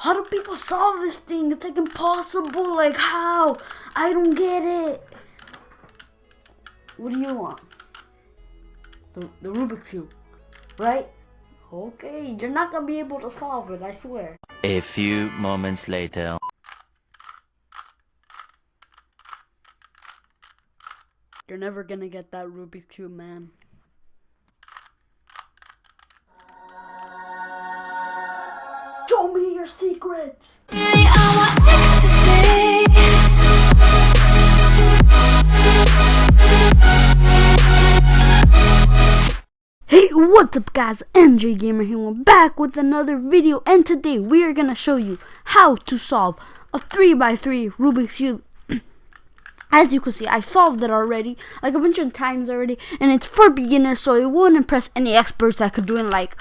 How do people solve this thing? It's like impossible. Like how? I don't get it. What do you want? The Rubik's Cube, right? Okay, you're not gonna be able to solve it, I swear. A few moments later. You're never gonna get that Rubik's Cube, man. Show me your secret! Hey, what's up guys, MJ Gamer here, we're back with another video, and today we are gonna show you how to solve a 3x3 Rubik's Cube. As you can see, I solved it already, like a bunch of times already, and it's for beginners, so it won't impress any experts that could do it in like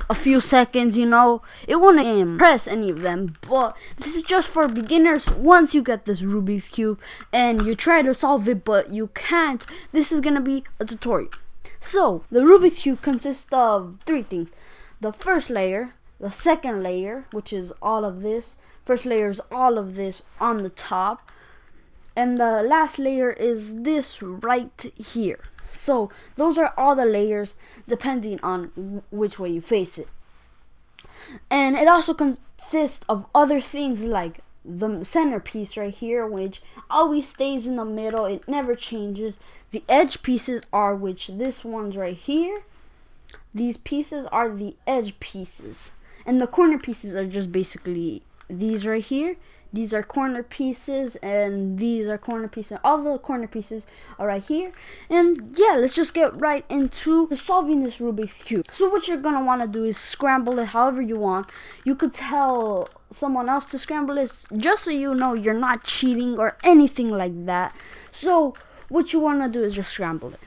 a few seconds, you know. It won't impress any of them, but this is just for beginners. Once you get this Rubik's Cube and you try to solve it but you can't, this is gonna be a tutorial. So the Rubik's Cube consists of three things: the first layer, the second layer, which is all of this. First layer is all of this on the top, and the last layer is this right here. So those are all the layers depending on which way you face it. And it also consists of other things like the centerpiece right here, which always stays in the middle, it never changes. The edge pieces are, which this one's right here. These pieces are the edge pieces, and the corner pieces are just basically these right here. These are corner pieces, and these are corner pieces. All the corner pieces are right here. And yeah, let's just get right into solving this Rubik's Cube. So what you're gonna want to do is scramble it however you want. You could tell someone else to scramble it, just so you know you're not cheating or anything like that. So what you want to do is just scramble it.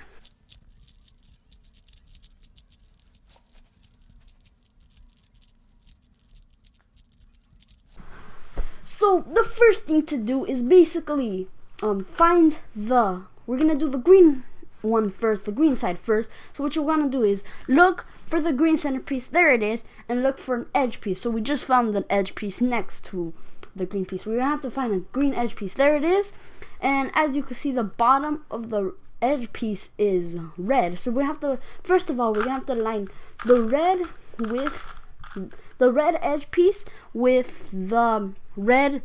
So the first thing to do is basically find we're gonna do the green one first, the green side first. So what you want to do is look for the green centerpiece, there it is, and look for an edge piece. So we just found an edge piece next to the green piece. We're gonna have to find a green edge piece, there it is. And as you can see, the bottom of the edge piece is red. So we have to, first of all, we're gonna have to line the red with the red edge piece with the red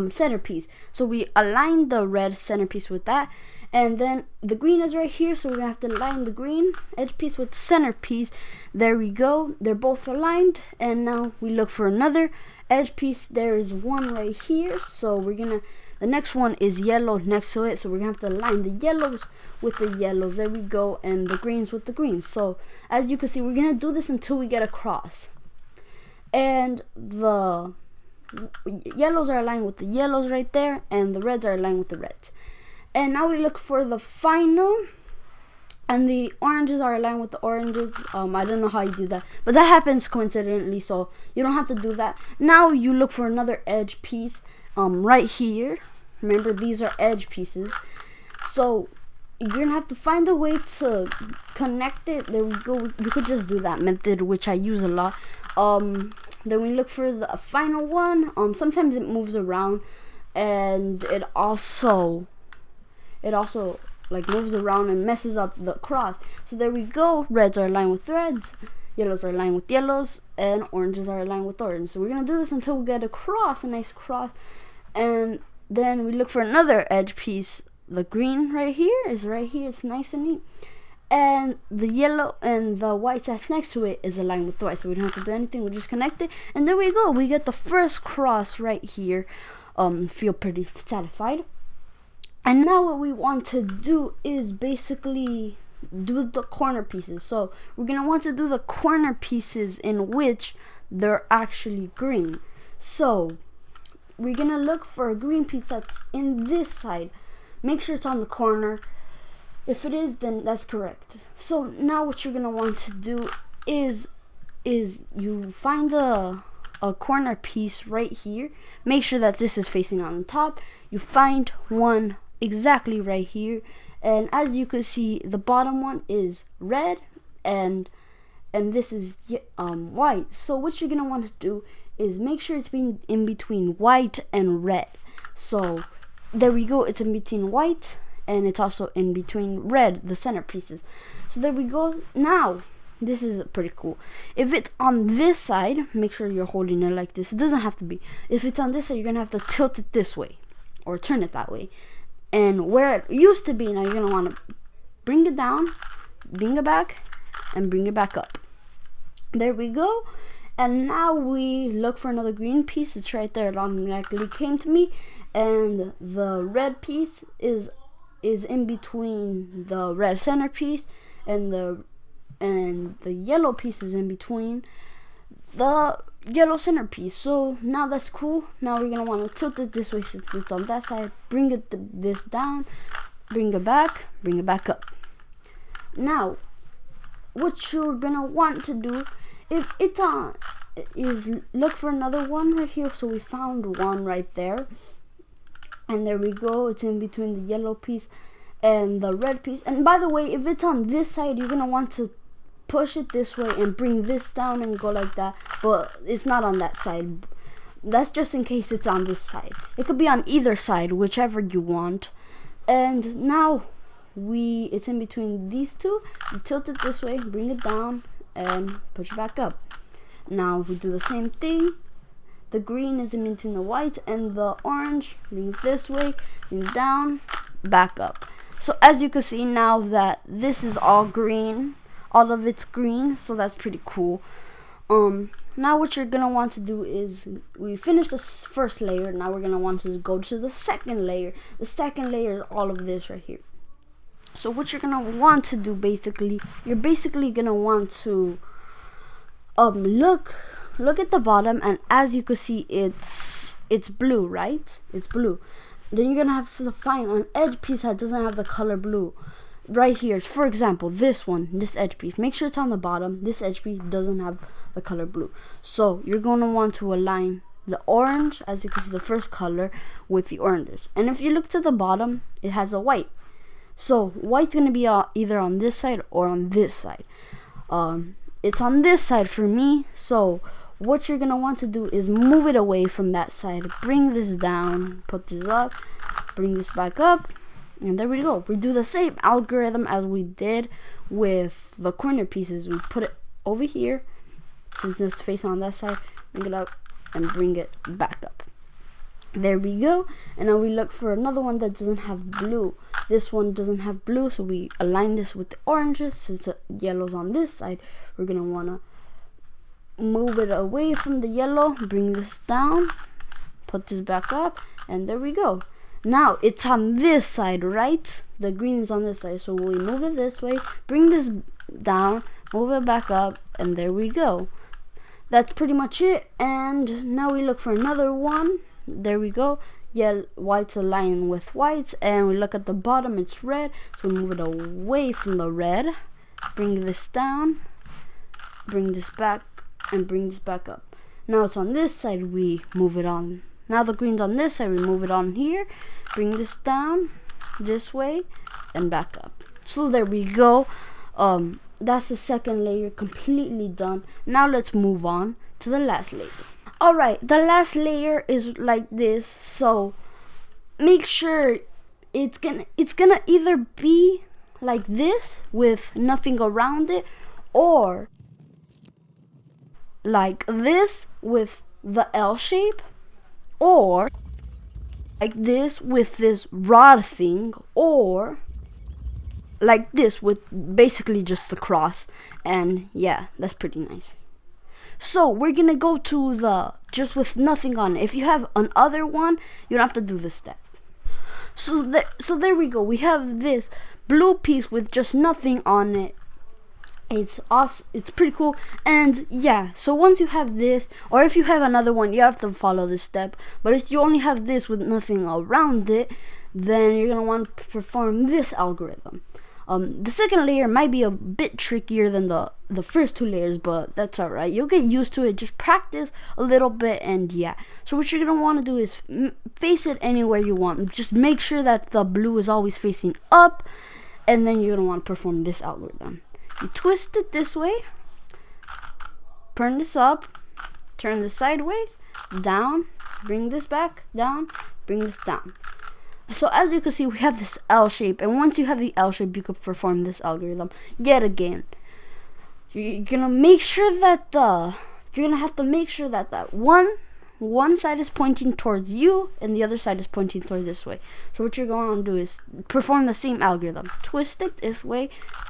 centerpiece. So we align the red centerpiece with that, and then the green is right here, so we're gonna have to line the green edge piece with the centerpiece. There we go, they're both aligned. And now we look for another edge piece. There is one right here, so we're gonna, the next one is yellow next to it, so we're gonna have to align the yellows with the yellows. There we go, and the greens with the greens. So as you can see, we're gonna do this until we get across, and the yellows are aligned with the yellows right there, and the reds are aligned with the reds. And now we look for the final, and the oranges are aligned with the oranges. I don't know how you do that, but that happens coincidentally, so you don't have to do that. Now you look for another edge piece right here. Remember, these are edge pieces, so you're gonna have to find a way to connect it. There we go. You could just do that method, which I use a lot. Then we look for the final one. Sometimes it moves around, and it also like moves around and messes up the cross. So there we go. Reds are aligned with reds, yellows are aligned with yellows, and oranges are aligned with orange. So we're gonna do this until we get a cross, a nice cross. And then we look for another edge piece. The green right here is right here. It's nice and neat. And the yellow and the white that's next to it is aligned with the white, so we don't have to do anything. We just connect it, and there we go. We get the first cross right here. Feel pretty satisfied. And now what we want to do is basically do the corner pieces. So we're gonna want to do the corner pieces in which they're actually green. So we're gonna look for a green piece that's in this side. Make sure it's on the corner. If it is, then that's correct. So now what you're gonna want to do is you find a corner piece right here. Make sure that this is facing on the top. You find one exactly right here, and as you can see, the bottom one is red and this is white. So what you're gonna want to do is make sure it's in between white and red. So there we go, it's in between white and it's also in between red, the centerpieces. So there we go. Now this is pretty cool. If it's on this side, make sure you're holding it like this. It doesn't have to be. If it's on this side, you're gonna have to tilt it this way or turn it that way. And where it used to be, now you're gonna want to bring it down, bring it back, and bring it back up. There we go. And now we look for another green piece. It's right there. It automatically came to me. And the red piece is in between the red centerpiece, and the yellow piece is in between the yellow centerpiece. So now that's cool. Now we're gonna want to tilt it this way since it's on that side. Bring it this down, bring it back up. Now what you're gonna want to do, if it's on, is look for another one right here. So we found one right there, and there we go. It's in between the yellow piece and the red piece. And by the way, if it's on this side, you're gonna want to push it this way and bring this down and go like that, but it's not on that side. That's just in case it's on this side. It could be on either side, whichever you want. And now it's in between these two. You tilt it this way, bring it down, and push it back up. Now we do the same thing. The green is in between the white and the orange. Bring it this way, bring it down, back up. So as you can see now that this is all green, all of it's green, so that's pretty cool. Now what you're gonna want to do is, we finished the first layer. Now we're gonna want to go to the second layer. The second layer is all of this right here. So what you're gonna want to do, you're basically gonna want to look at the bottom, and as you can see, it's blue, right? It's blue. Then you're gonna have to find an edge piece that doesn't have the color blue. Right here, for example, this edge piece, make sure it's on the bottom. This edge piece doesn't have the color blue. So you're going to want to align the orange, as you can see, the first color, with the oranges. And if you look to the bottom, it has a white. So white's going to be either on this side or on this side. It's on this side for me. So what you're going to want to do is move it away from that side. Bring this down, put this up, bring this back up. And there we go. We do the same algorithm as we did with the corner pieces. We put it over here, since it's facing on that side, bring it up and bring it back up. There we go. And now we look for another one that doesn't have blue. This one doesn't have blue, so we align this with the oranges. Since the yellow's on this side, we're gonna wanna move it away from the yellow, bring this down, put this back up, and there we go. Now it's on this side, right? The green is on this side, so we move it this way, bring this down, move it back up, and there we go. That's pretty much it. And now we look for another one. There we go. Yeah, white's aligned with whites, and we look at the bottom, it's red, so we move it away from the red, bring this down, bring this back, and bring this back up. Now it's on this side, we move it on. Now the green's on this side, we move it on here, bring this down this way and back up. So there we go. That's the second layer completely done. Now let's move on to the last layer. Alright, the last layer is like this. So make sure it's gonna either be like this with nothing around it, or like this with the L shape, or like this with this rod thing, or like this with basically just the cross. And yeah, that's pretty nice. So we're gonna go to the just with nothing on it. If you have another one, you don't have to do this step. So there we go. We have this blue piece with just nothing on it. It's awesome. It's pretty cool. And yeah, so once you have this, or if you have another one, you have to follow this step. But if you only have this with nothing around it, then you're gonna want to perform this algorithm. The second layer might be a bit trickier than the first two layers, but that's alright. You'll get used to it. Just practice a little bit, and yeah. So what you're gonna want to do is face it anywhere you want. Just make sure that the blue is always facing up, and then you're gonna want to perform this algorithm. You twist it this way, turn this up, turn this sideways, down, bring this back, down, bring this down. So as you can see, we have this L shape, and once you have the L shape, you can perform this algorithm yet again. You're gonna make sure that that one side is pointing towards you and the other side is pointing toward this way. So what you're going to do is perform the same algorithm. Twist it this way,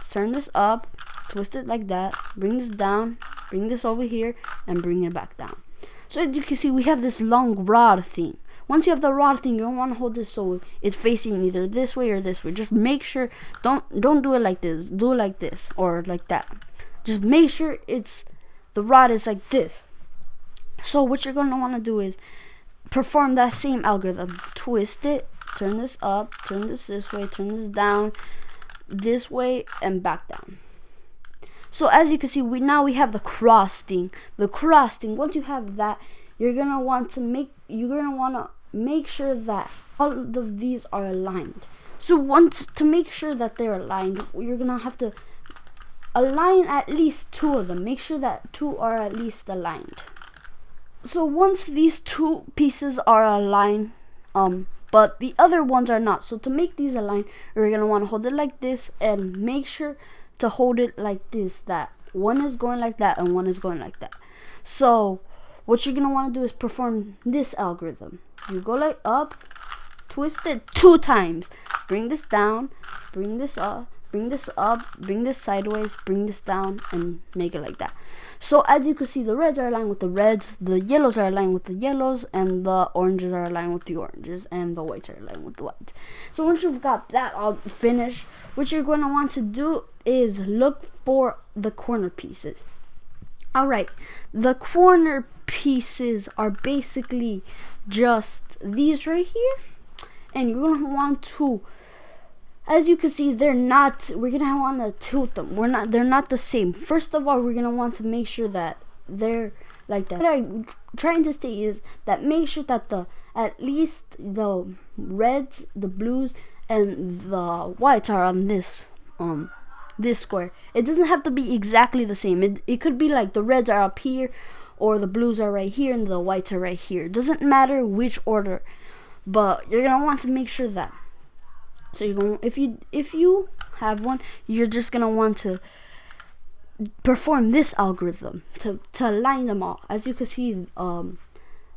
turn this up, twist it like that, bring this down, bring this over here, and bring it back down. So as you can see, we have this long rod thing. Once you have the rod thing, you don't want to hold this so it's facing either this way or this way. Just make sure, don't do it like this. Do it like this or like that. Just make sure the rod is like this. So what you're going to want to do is perform that same algorithm. Twist it, turn this up, turn this way, turn this down, this way, and back down. So as you can see, we have the cross thing. The cross thing, once you have that, you're going to want to make sure that all of these are aligned. So to make sure that they're aligned, you're going to have to align at least 2 of them. Make sure that 2 are at least aligned. So once these 2 pieces are aligned, but the other ones are not. So to make these align, you're gonna want to hold it like this and make sure to hold it like this. That one is going like that and one is going like that. So what you're gonna want to do is perform this algorithm. You go like up, twist it 2 times, bring this down, bring this up, bring this up, bring this sideways, bring this down, and make it like that. So as you can see, the reds are aligned with the reds, the yellows are aligned with the yellows, and the oranges are aligned with the oranges, and the whites are aligned with the whites. So once you've got that all finished, what you're going to want to do is look for the corner pieces. Alright, the corner pieces are basically just these right here, and you're going to want to, as you can see, we're gonna want to tilt them. They're not the same. First of all, we're gonna want to make sure that they're like that. What I'm trying to say is that make sure that at least the reds, the blues, and the whites are on this square. It doesn't have to be exactly the same. It could be like the reds are up here, or the blues are right here, and the whites are right here. It doesn't matter which order, but you're gonna want to make sure that. So if you have one, you're just gonna want to perform this algorithm to align them all. As you can see,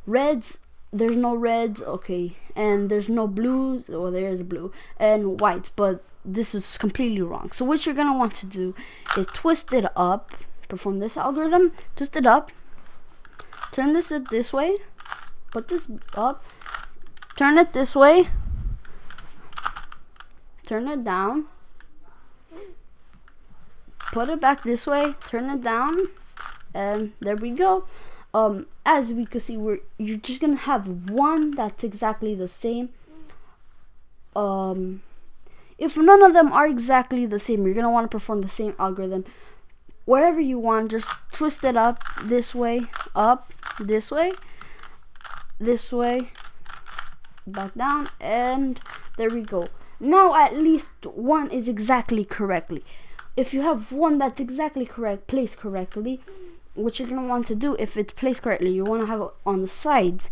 reds, there's no reds, okay, and there's no blues, or there's blue, and whites, but this is completely wrong. So what you're gonna want to do is twist it up, perform this algorithm, twist it up, turn this way, put this up, turn it this way, turn it down, put it back this way, turn it down, and there we go. As we can see, you're just gonna have one that's exactly the same. If none of them are exactly the same, you're gonna want to perform the same algorithm wherever you want. Just twist it up, this way, this way, back down, and there we go. Now at least one is exactly correctly. If you have one that's exactly placed correctly, what you're gonna want to do, if it's placed correctly, you want to have it on the sides.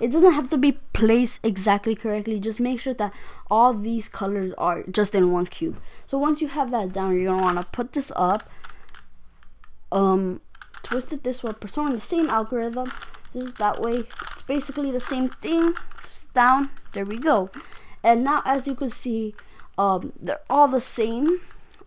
It doesn't have to be placed exactly correctly. Just make sure that all these colors are just in one cube. So once you have that down, you're gonna want to put this up, twist it this way, perform the same algorithm, just that way. It's basically the same thing, just down. There we go. And now as you can see, they're all the same,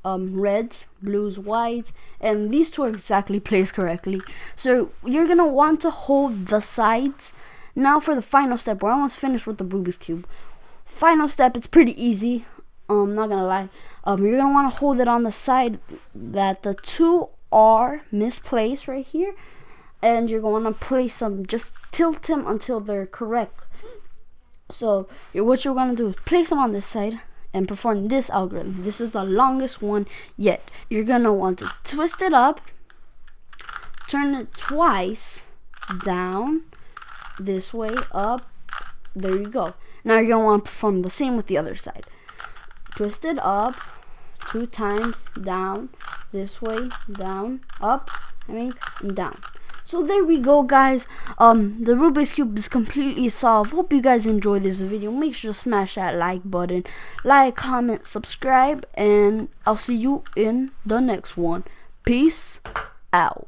reds, blues, whites, and these 2 are exactly placed correctly. So you're gonna want to hold the sides. Now for the final step, we're almost finished with the Rubik's Cube. Final step, it's pretty easy, I'm not gonna lie. You're gonna want to hold it on the side that the 2 are misplaced right here, and you're going to place them, just tilt them until they're correct. So what you're going to do is place them on this side and perform this algorithm. This is the longest one yet. You're going to want to twist it up, turn it twice, down, this way, up, there you go. Now you're going to want to perform the same with the other side. Twist it up 2 times, down, this way, down, up, and down. So there we go, guys. The Rubik's Cube is completely solved. Hope you guys enjoyed this video. Make sure to smash that like button. Like, comment, subscribe, and I'll see you in the next one. Peace out.